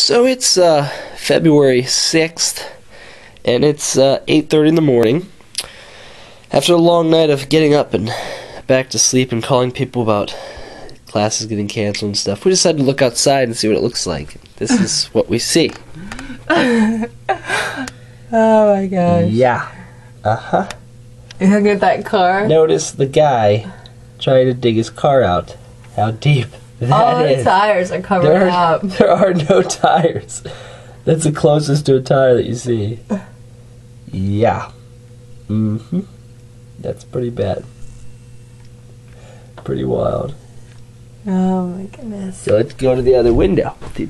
So it's February 6th, and it's 8:30 in the morning. After a long night of getting up and back to sleep and calling people about classes getting canceled and stuff, we decided to look outside and see what it looks like. This is what we see. Oh my gosh. Yeah. Uh-huh. You looking at that car? Notice the guy trying to dig his car out. How deep that All is. the tires are covered up. There are no tires. That's the closest to a tire that you see. Yeah. Mm-hmm. That's pretty bad. Pretty wild. Oh my goodness. So let's go to the other window. Look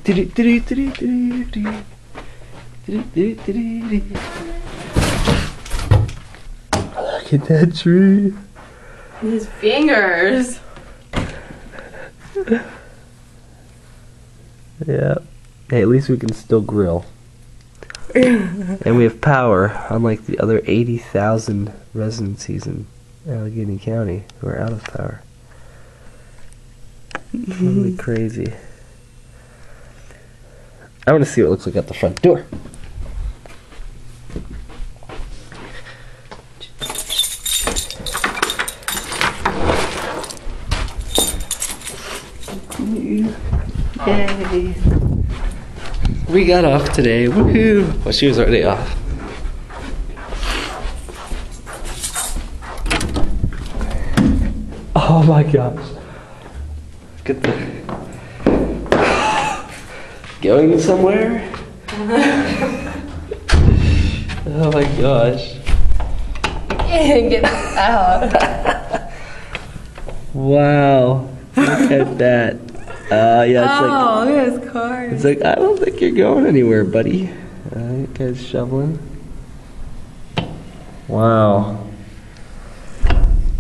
at that tree. His fingers. Yeah. Hey, at least we can still grill. And we have power, unlike the other 80,000 residencies in Allegheny County who are out of power. Really crazy. I want to see what it looks like at the front door. Yay! We got off today. Woohoo! Well, she was already off. Oh my gosh. Look at that. Going somewhere? Oh my gosh. Can't get out. Wow. Look at that. Yeah, Oh, look at his car. it's like, I don't think you're going anywhere, buddy. You guys shoveling? Wow.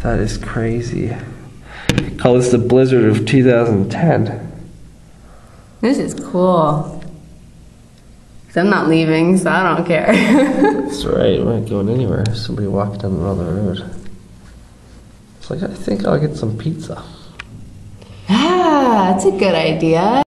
That is crazy. Call this the blizzard of 2010. This is cool. 'Cause I'm not leaving, so I don't care. That's right, we're not going anywhere. Somebody walked down the middle of the road. It's like, I think I'll get some pizza. Ah, that's a good idea.